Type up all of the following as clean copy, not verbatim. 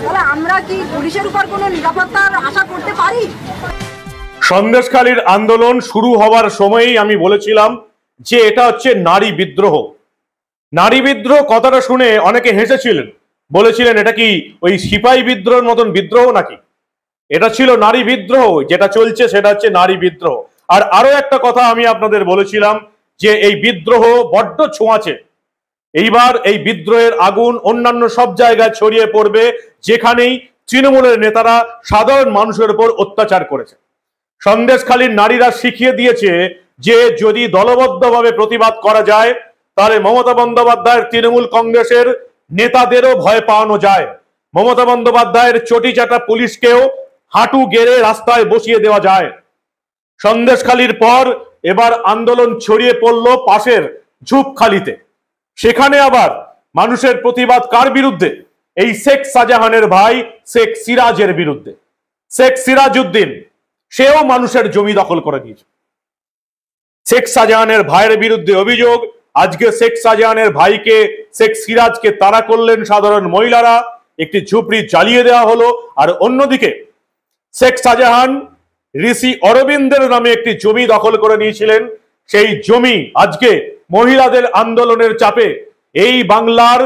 তাহলে আমরা কি পুলিশের উপর কোনো নিরাপত্তার আশা করতে পারি? সন্দেশখালীর আন্দোলন শুরু হওয়ার সময়ই আমি বলেছিলাম যে এটা হচ্ছে নারী বিদ্রোহ। নারী বিদ্রোহ কথাটা শুনে অনেকে হেসেছিলেন, বলেছিলেন এটা কি ওই সিপাহী বিদ্রোহের মতন বিদ্রোহ নাকি। এটা ছিল নারী বিদ্রোহ, যেটা চলছে সেটা হচ্ছে নারী বিদ্রোহ। আর আরো একটা কথা আমি আপনাদের বলেছিলাম যে এই বিদ্রোহ বড্ড ছোঁয়াচে। এইবার এই বিদ্রোহের আগুন অন্যান্য সব জায়গায় ছড়িয়ে পড়বে যেখানেই তৃণমূলের নেতারা সাধারণ মানুষের উপর অত্যাচার করেছে। সন্দেশখালীর নারীরা শিখিয়ে দিয়েছে যে যদি দলবদ্ধভাবে প্রতিবাদ করা যায় তাহলে মমতা বন্দ্যোপাধ্যায়ের তৃণমূল কংগ্রেসের নেতাদেরও ভয় পাওয়ানো যায়। মমতা বন্দ্যোপাধ্যায়ের চটিচাটা পুলিশকেও হাঁটু গেড়ে রাস্তায় বসিয়ে দেওয়া যায়। সন্দেশখালীর পর এবার আন্দোলন ছড়িয়ে পড়ল পাশের ঝুপখালিতে। সেখানে আবার মানুষের প্রতিবাদ কার বিরুদ্ধে? এই শেখ শাহজাহানের ভাই শেখ সিরাজের বিরুদ্ধে। শেখ সিরাজউদ্দিন সেও মানুষের জমি দখল করে দিয়েছে। শেখ শাহজাহানের ভাইয়ের বিরুদ্ধে অভিযোগ, আজকে শেখ শাহজাহানের ভাইকে শেখ সিরাজকে তাড়া করলেন সাধারণ মহিলারা, একটি ঝুপড়ি জ্বালিয়ে দেওয়া হলো। আর অন্যদিকে শেখ শাহজাহান ঋষি অরবিন্দের নামে একটি জমি দখল করে নিয়েছিলেন। সেই জমি আজকে মহিলাদের আন্দোলনের চাপে, এই বাংলার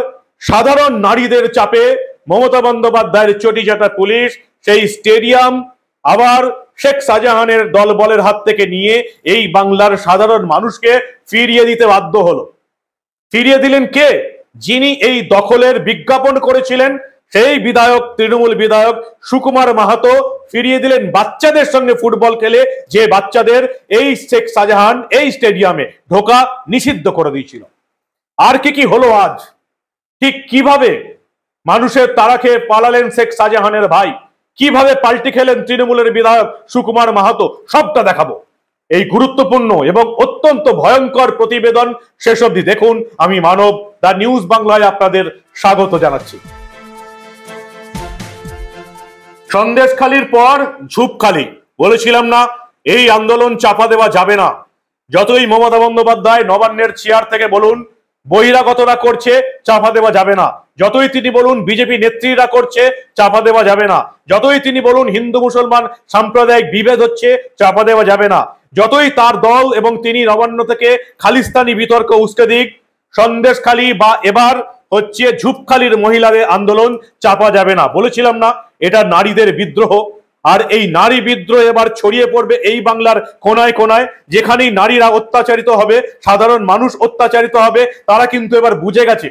সাধারণ নারীদের চাপে মমতা বন্দ্যোপাধ্যায়ের চটিচাটা পুলিশ সেই স্টেডিয়াম আবার শেখ শাহজাহানের দলবলের হাত থেকে নিয়ে এই বাংলার সাধারণ মানুষকে ফিরিয়ে দিতে বাধ্য হলো। ফিরিয়ে দিলেন কে? যিনি এই দখলের বিজ্ঞাপন করেছিলেন, সেই বিধায়ক, তৃণমূল বিধায়ক সুকুমার মাহাতো ফিরিয়ে দিলেন বাচ্চাদের সঙ্গে ফুটবল খেলে, যে বাচ্চাদের এই শেখ শাহজাহান এই স্টেডিয়ামে ঢোকা নিষিদ্ধ করে দিয়েছিল। আর কি হলো আজ? ঠিক কিভাবে মানুষের তাড়া খেয়ে পালালেন শেখ শাহজাহানের ভাই, কিভাবে পাল্টি খেলেন তৃণমূলের বিধায়ক সুকুমার মাহাতো, সবটা দেখাবো। এই গুরুত্বপূর্ণ এবং অত্যন্ত ভয়ঙ্কর প্রতিবেদন শেষ অবধি দেখুন। আমি মানব, দা নিউজ বাংলায় আপনাদের স্বাগত জানাচ্ছি। সন্দেশখালীর পর ঝুপখালী, বলেছিলাম না এই আন্দোলন চাপা দেওয়া যাবে না। যতই মমতা বন্দ্যোপাধ্যায় নবান্নের চেয়ার থেকে বলুন বহিরাগতরা করছে, চাপা দেওয়া যাবে না। যতই তিনি বলুন বিজেপি নেত্রীরা করছে, চাপা দেওয়া যাবে না। যতই তিনি বলুন হিন্দু মুসলমান সাম্প্রদায়িক বিভেদ হচ্ছে, চাপা দেওয়া যাবে না। যতই তার দল এবং তিনি নবান্ন থেকে খালিস্তানি বিতর্ক উস্কে দিক, সন্দেশখালী বা এবার হচ্ছে ঝুপখালীর মহিলাদের আন্দোলন চাপা যাবে না। বলেছিলাম না এটা নারীদের বিদ্রোহ। আর এই নারী বিদ্রোহ এবার ছড়িয়ে পড়বে এই বাংলার কোনায় কোনায়। যেখানেই নারীরা অত্যাচারিত হবে, সাধারণ মানুষ অত্যাচারিত হবে, তারা কিন্তু এবার বুঝে গেছে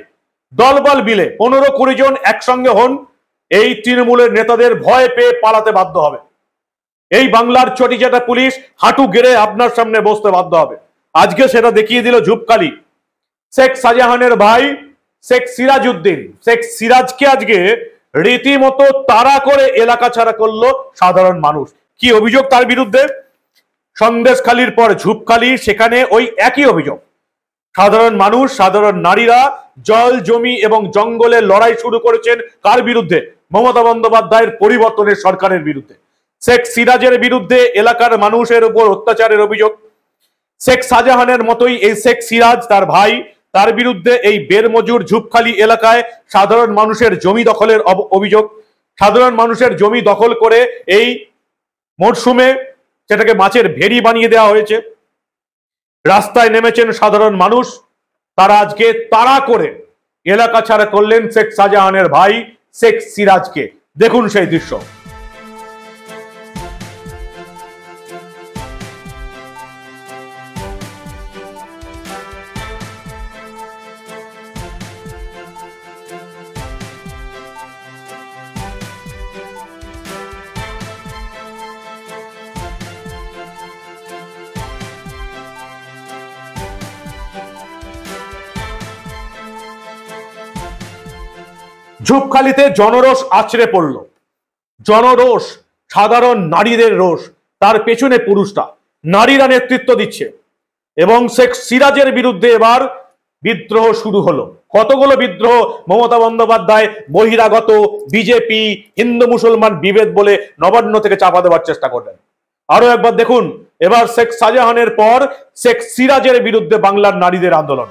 দলবল মিলে 15-20 জন একসঙ্গে হন, এই তৃণমূলের নেতাদের ভয় পেয়ে পালাতে বাধ্য হবে। এই বাংলার চটিচাটা পুলিশ হাঁটু গেড়ে আপনার সামনে বসতে বাধ্য হবে। আজকে সেটা দেখিয়ে দিল ঝুপখালী। শেখ শাহজাহানের ভাই শেখ সিরাজউদ্দিন, শেখ সিরাজকে আজকে রীতিমতো তাড়া করে এলাকা ছাড়া করলো সাধারণ মানুষ। কি অভিযোগ তার বিরুদ্ধে? সন্দেশখালীর পর ঝুপখালী, সেখানে ওই একই অভিযোগ। সাধারণ মানুষ, সাধারণ নারীরা জল, জমি এবং জঙ্গলের লড়াই শুরু করেছেন কার বিরুদ্ধে? মমতা বন্দ্যোপাধ্যায়ের পরিবর্তনের সরকারের বিরুদ্ধে। শেখ সিরাজের বিরুদ্ধে এলাকার মানুষের উপর অত্যাচারের অভিযোগ। শেখ শাহজাহানের মতোই এই শেখ সিরাজ, তার ভাই, তার বিরুদ্ধে এই বেরমজুর ঝুপখালী এলাকায় সাধারণ মানুষের জমি দখলের অভিযোগ। সাধারণ মানুষের জমি দখল করে এই মরশুমে সেটাকে মাছের ভেড়ি বানিয়ে দেওয়া হয়েছে। রাস্তায় নেমেছেন সাধারণ মানুষ, তারা আজকে তাড়া করে এলাকা ছাড়া করলেন শেখ শাহজাহানের ভাই শেখ সিরাজকে। দেখুন সেই দৃশ্য। ঝুপখালীতে জনরোষ আছড়ে পড়ল। জনরোষ, সাধারণ নারীদের রোষ, তার পেছনে পুরুষরা, নারীরা নেতৃত্ব দিচ্ছে। এবং শেখ সিরাজের বিরুদ্ধে এবার বিদ্রোহ শুরু হলো। কতগুলো বিদ্রোহ মমতা বন্দ্যোপাধ্যায় বহিরাগত, বিজেপি, হিন্দু মুসলমান বিভেদ বলে নবান্ন থেকে চাপা দেওয়ার চেষ্টা করলেন। আরো একবার দেখুন, এবার শেখ শাহজাহানের পর শেখ সিরাজের বিরুদ্ধে বাংলার নারীদের আন্দোলন।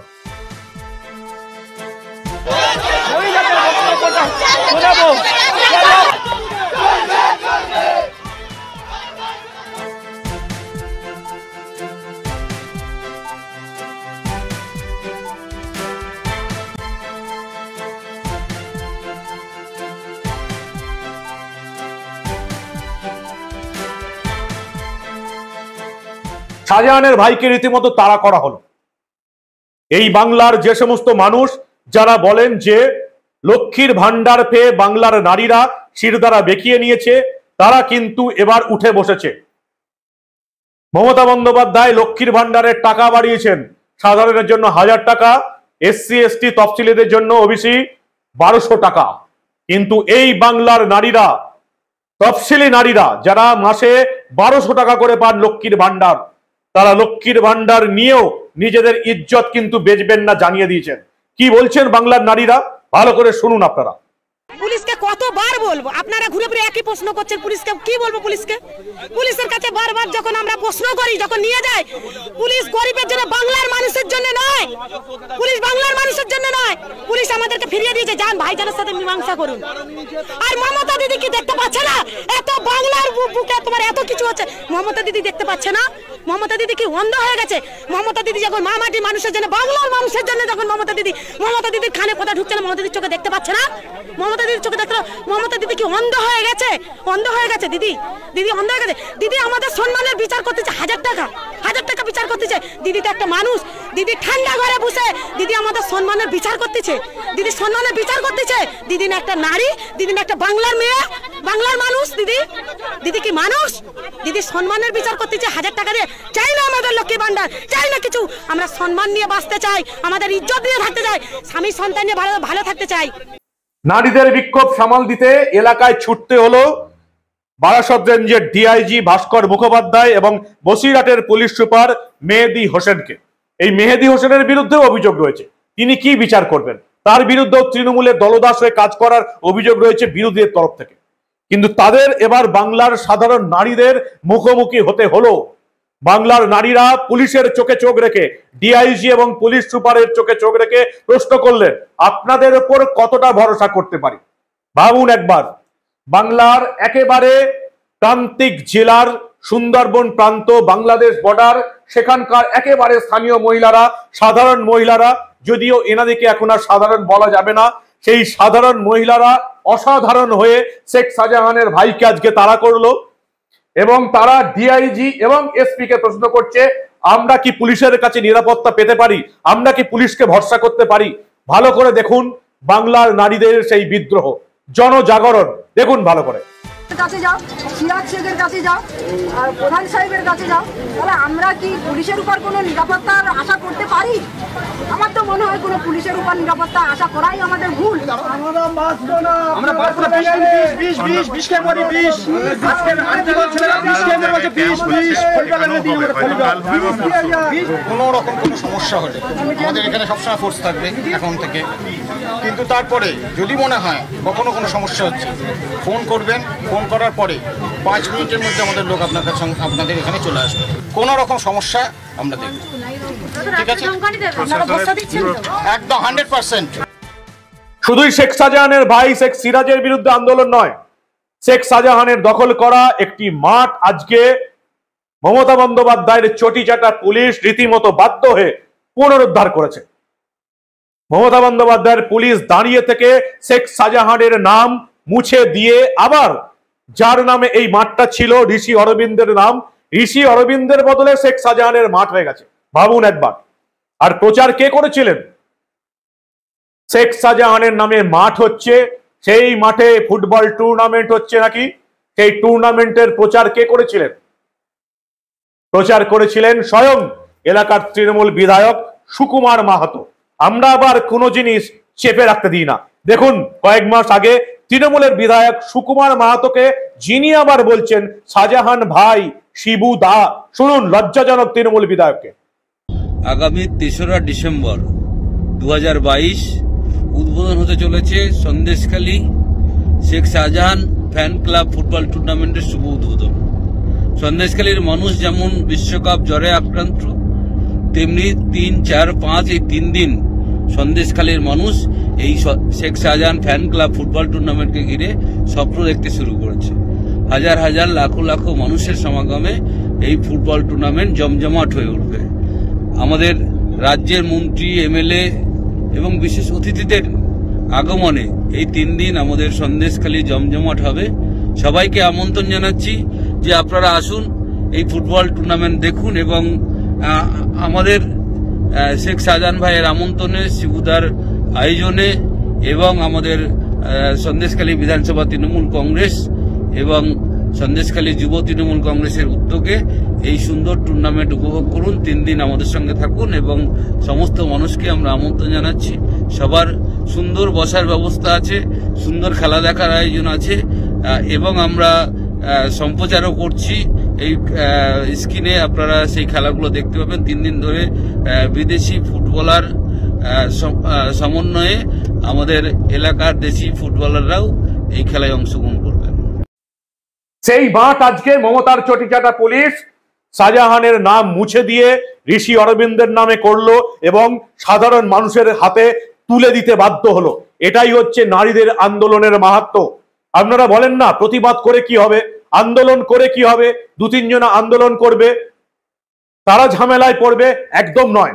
শাহজাহানের ভাইকে রীতিমতো তাড়া করা হলো। এই বাংলার যে সমস্ত মানুষ যারা বলেন যে লক্ষ্মীর ভান্ডার পেয়ে বাংলার নারীরা শিরদাঁড়া বেঁকিয়ে নিয়েছে, তারা কিন্তু এবার উঠে বসেছে। মমতা বন্দ্যোপাধ্যায় লক্ষ্মীর ভান্ডারের টাকা বাড়িয়েছেন, সাধারণের জন্য 1000 টাকা, SC ST তফসিলিদের জন্য ওবিসি 1200 টাকা। কিন্তু এই বাংলার নারীরা, তফসিলি নারীরা যারা মাসে 1200 টাকা করে পান লক্ষ্মীর ভান্ডার, তারা লক্ষ্মীর ভান্ডার নিয়েও নিজেদের ইজ্জত কিন্তু বেচবেন না জানিয়ে দিয়েছেন। কি বলছেন বাংলার নারীরা, ভালো করে শুনুন আপনারা। পুলিশকে কতবার বলবো, আপনারা ঘুরে ফিরে একই প্রশ্ন করছেন, পুলিশকে কি বলবো? পুলিশের কাছে বারবার যখন আমরা প্রশ্ন করি, যখন নিয়ে যায়, পুলিশ গরিবের জন্য, বাংলার মানুষের জন্য নয়, পুলিশ বাংলার মানুষের জন্য নয়, পুলিশ আমাদেরকে ফিরিয়ে দিয়েছে, যান ভাইজানের সাথে মীমাংসা করুন। আর মমতা দিদি কি দেখতে পাচ্ছে না এত বাংলার বুকে তোমার এত কিছু হচ্ছে? মমতা দিদি দেখতে পাচ্ছে না? মমতা দিদি কি অন্ধ হয়ে গেছে? মমতা দিদি যখন মামাটি মানুষের জন্য, বাংলার মানুষের জন্য যখন মমতা দিদির কানে কথা ঢুকছে না, মমতা দিদির চোখে দেখতে পাচ্ছে না? মমতা দিদির চোখে দেখতে, মমতা দিদি কি অন্ধ হয়ে গেছে? অন্ধ হয়ে গেছে দিদি অন্ধ হয়ে গেছে। দিদি আমাদের সম্মানের বিচার করতেছে, 1000 টাকা বিচার করতেছে। দিদি তো একটা মানুষ, দিদি ঠান্ডা ঘরে বসে দিদি আমাদের সম্মানের বিচার করতেছে, দিদি সম্মানের বিচার করতেছে। দিদি না একটা নারী, দিদি না একটা বাংলার মেয়ে, বাংলার মানুষ। দিদি কি মানুষ? দিদি সম্মানের বিচার করতেছে 1000 টাকা দিয়ে। চাই না আমাদের লক্ষ্মী ভান্ডার, চাই না কিছু, আমরা সম্মান নিয়ে বাঁচতে চাই, আমাদের ইজ্জত নিয়ে থাকতে চাই, স্বামী সন্তান নিয়ে ভালো থাকতে চাই। নারীদের বিক্ষোভ সামাল দিতে এলাকায় ছুটতে হলো বারাসত রেঞ্জের ডিআইজি ভাস্কর মুখোপাধ্যায় এবং বসিরহাটের পুলিশ সুপার মেহেদী হোসেনকে। এই মেহেদী হোসেনের বিরুদ্ধে অভিযোগ রয়েছে, তিনি কি বিচার করবেন? তার বিরুদ্ধেও তৃণমূলের দলদাস হয়ে কাজ করার অভিযোগ রয়েছে বিরোধীদের তরফ থেকে। কিন্তু তাদের এবার বাংলার সাধারণ নারীদের মুখোমুখি হতে হলো। বাংলার নারীরা পুলিশের চোখে চোখ রেখে, ডিআইজি এবং পুলিশ সুপারের চোখে চোখ রেখে প্রশ্ন করলেন, আপনাদের উপর কতটা ভরসা করতে পারি? ভাবুন একবার, বাংলার একেবারে প্রান্তিক জেলার সুন্দরবন প্রান্ত, বাংলাদেশ বর্ডার, সেখানকার একেবারে স্থানীয় মহিলারা, সাধারণ মহিলারা, যদিও এনাদেরকে এখন আর সাধারণ বলা যাবে না, সেই সাধারণ মহিলারা অসাধারণ হয়ে শেখ শাহজাহানের ভাইকে আজকে তাড়া করলো এবং তারা ডিআইজি এবং এসপি কে প্রশ্ন করছে, আমরা কি পুলিশের কাছে নিরাপত্তা পেতে পারি? আমরা কি পুলিশকে ভরসা করতে পারি? ভালো করে দেখুন বাংলার নারীদের সেই বিদ্রোহ, জনজাগরণ দেখুন ভালো করে। কাছে যাও, সিরাজ শেখের কাছে যাও, আর প্রধান সাহেবের কাছে যাও, তাহলে আমরা কি পুলিশের উপর কোনো নিরাপত্তার আশা করতে পারি? আমার তো মনে হয় কোনো পুলিশের উপর নিরাপত্তা আশা করাই আমাদের ভুল। কোনো রকম কোনো সমস্যা হলে আমাদের এখানে সবসময় ফোর্স থাকবে এখন থেকে, কিন্তু তারপরে যদি মনে হয় কখনো কোনো সমস্যা হচ্ছে, ফোন করবেন, ফোন করার পরে 5 মিনিটের মধ্যে আমাদের লোক আপনাদের এখানে চলে আসবে। কোনো রকম সমস্যা আমরা দেখব, ঠিক আছে? একদম 100%। শুধুই শেখ শাহজাহানের ভাই শেখ সিরাজের বিরুদ্ধে আন্দোলন নয়, শেখ শাহজাহানের দখল করা একটি মাঠ আজকে মমতা বন্দ্যোপাধ্যায়ের চটিচাটা পুলিশ রীতিমতো বাধ্য হয়ে পুনরুদ্ধার করেছে। মমতা বন্দ্যোপাধ্যায়ের পুলিশ দাঁড়িয়ে থেকে শেখ শাহজাহানের নাম মুছে দিয়ে আবার যার নামে এই মাঠটা ছিল, ঋষি অরবিন্দের নাম, ঋষি অরবিন্দের বদলে শেখ শাহজাহানের মাঠ হয়ে গেছে। ভাবুন একবার। আর প্রচার কে করেছিলেন? শেখ শাহজাহানের নামে মাঠ হচ্ছে, সেই মাঠে ফুটবল টুর্নামেন্ট হচ্ছে নাকি, সেই টুর্নামেন্টের প্রচার কে করেছিলেন? প্রচার করেছিলেন স্বয়ং এলাকার তৃণমূল বিধায়ক সুকুমার মাহাতো। আমরা আবার কোনো জিনিস চেপে রাখতে দিই না। দেখুন কয়েক মাস আগে তৃণমূলের বিধায়ক সুকুমার মাহাতোকে যিনি আবার বলছেন শাহজাহান ভাই শিবু দা। শুনুন লজ্জাজনক তৃণমূল বিধায়ককে। আগামী 3রা ডিসেম্বর 2022 উদ্বোধন হতে চলেছে Sandeshkhali Sheikh Shahjahan fan club football টুর্নামেন্টের শুভ উদ্বোধন। সন্দেশখালীর মানুষ যেমন বিশ্বকাপ জ্বরে আক্রান্ত, তেমনি 3, 4, 5 এই 3 দিন সন্দেশখালীর মানুষ এই Sheikh Shahjahan fan club football টুর্নামেন্টকে ঘিরে স্বপ্ন দেখতে শুরু করেছে। হাজার হাজার লাখো লাখো মানুষের সমাগমে এই ফুটবল টুর্নামেন্ট জমজমাট হয়ে উঠবে। আমাদের রাজ্যের মন্ত্রী, এমএলএ এবং বিশেষ অতিথিদের আগমনে এই 3 দিন আমাদের সন্দেশখালী জমজমাট হবে। সবাইকে আমন্ত্রণ জানাচ্ছি যে আপনারা আসুন, এই ফুটবল টুর্নামেন্ট দেখুন এবং আমাদের শেখ শাহজাহান ভাইয়ের আমন্ত্রণে, শিবুদার আয়োজনে এবং আমাদের সন্দেশখালী বিধানসভা তৃণমূল কংগ্রেস এবং সন্দেশখালী যুব তৃণমূল কংগ্রেসের উদ্যোগে এই সুন্দর টুর্নামেন্ট উপভোগ করুন। 3 দিন আমাদের সঙ্গে থাকুন এবং সমস্ত মানুষকে আমরা আমন্ত্রণ জানাচ্ছি। সবার সুন্দর বসার ব্যবস্থা আছে, সুন্দর খেলা দেখার আয়োজন আছে এবং আমরা সম্প্রচারও করছি। এই স্ক্রিনে আপনারা সেই খেলাগুলো দেখতে পাবেন। 3 দিন ধরে বিদেশি ফুটবলার সমন্বয়ে আমাদের এলাকার দেশি ফুটবলাররাও এই খেলায় অংশগ্রহণ করবেন। সেই মাঠ আজকে মমতার চটিচাটা পুলিশ শাহজাহানের নাম মুছে দিয়ে ঋষি অরবিন্দের নামে করলো এবং সাধারণ মানুষের হাতে তুলে দিতে বাধ্য হলো। এটাই হচ্ছে নারীদের আন্দোলনের মাহাত্ম্য। আপনারা বলেন না প্রতিবাদ করে কি হবে, আন্দোলন করে কি হবে, 2-3 জনা আন্দোলন করবে তারা ঝামেলায় পড়বে, একদম নয়।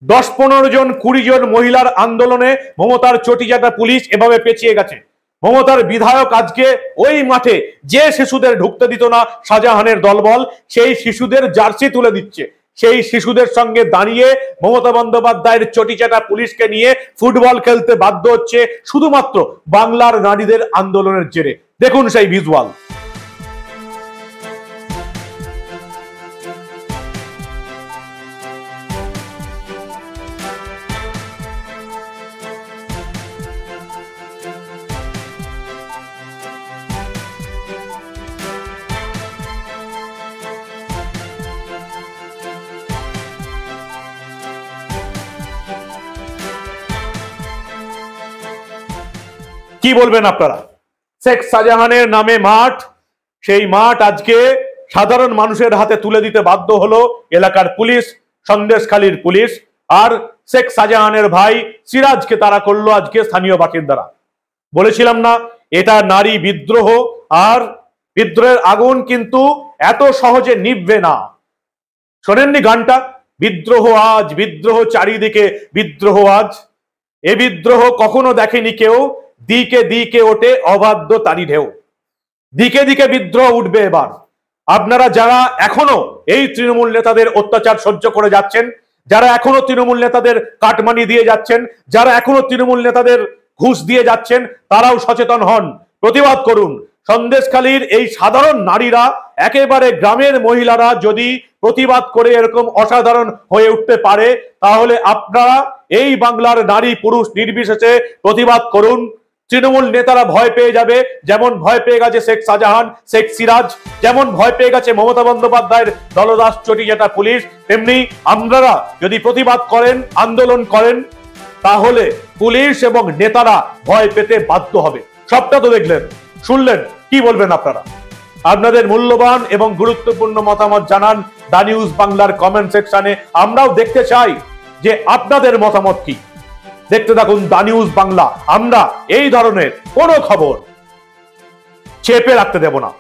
10-15 জন 20 জন মহিলার আন্দোলনে মমতার চটিচাটা পুলিশ এভাবে পেঁচিয়ে গেছে। মমতার বিধায়ক আজকে ওই মাঠে যে শিশুদের ঢুকতে দিত না শাহজাহানের দলবল, সেই শিশুদের জার্সি তুলে দিচ্ছে। সেই শিশুদের সঙ্গে দাঁড়িয়ে মমতা বন্দ্যোপাধ্যায়ের চটিচাটা পুলিশকে নিয়ে ফুটবল খেলতে বাধ্য হচ্ছে শুধুমাত্র বাংলার নারীদের আন্দোলনের জেরে। দেখুন সেই ভিজুয়াল। কি বলবেন আপনারা? শেখ শাহজাহানের নামে মাঠ, সেই মাঠ আজকে সাধারণ মানুষের হাতে তুলে দিতে বাধ্য হলো এলাকার পুলিশ, সন্দেশখালীর পুলিশ। আর শেখ শাহজাহানের ভাই সিরাজকে তারা করলো আজকে স্থানীয় বাসিন্দারা। বলেছিলাম না এটা নারী বিদ্রোহ, আর বিদ্রোহের আগুন কিন্তু এত সহজে নিভবে না। শোনেননি গানটা? বিদ্রোহ আজ, বিদ্রোহ চারিদিকে, বিদ্রোহ আজ। এ বিদ্রোহ কখনো দেখেনি কেউ, দিকে দিকে ওঠে অবাধ্য তারি ঢেউ। দিকে দিকে বিদ্রোহ উঠবে এবার। আপনারা যারা এখনো এই তৃণমূল নেতাদের অত্যাচার সহ্য করে যাচ্ছেন, যারা এখনো তৃণমূল নেতাদের কাটমানি দিয়ে যাচ্ছেন, যারা এখনো তৃণমূল নেতাদের ঘুষ দিয়ে যাচ্ছেন, তারাও সচেতন হন, প্রতিবাদ করুন। সন্দেশখালীর এই সাধারণ নারীরা, একেবারে গ্রামের মহিলারা যদি প্রতিবাদ করে এরকম অসাধারণ হয়ে উঠতে পারে, তাহলে আপনারা এই বাংলার নারী পুরুষ নির্বিশেষে প্রতিবাদ করুন। তৃণমূল নেতারা ভয় পেয়ে যাবে, যেমন ভয় পেয়ে গেছে শেখ শাহজাহান, শেখ সিরাজ, যেমন ভয় পেয়ে গেছে মমতা বন্দ্যোপাধ্যায়ের দলদাস চটিচাটা পুলিশ, তেমনি আপনারা যদি প্রতিবাদ করেন, আন্দোলন করেন, তাহলে পুলিশ এবং নেতারা ভয় পেতে বাধ্য হবে। সবটা তো দেখলেন, শুনলেন, কি বলবেন আপনারা? আপনাদের মূল্যবান এবং গুরুত্বপূর্ণ মতামত জানান দা নিউজ বাংলার কমেন্ট সেকশনে। আমরাও দেখতে চাই যে আপনাদের মতামত কি। দেখতে থাকুন দা নিউজ বাংলা। আমরা এই ধরনের কোনো খবর চেপে রাখতে দেব না।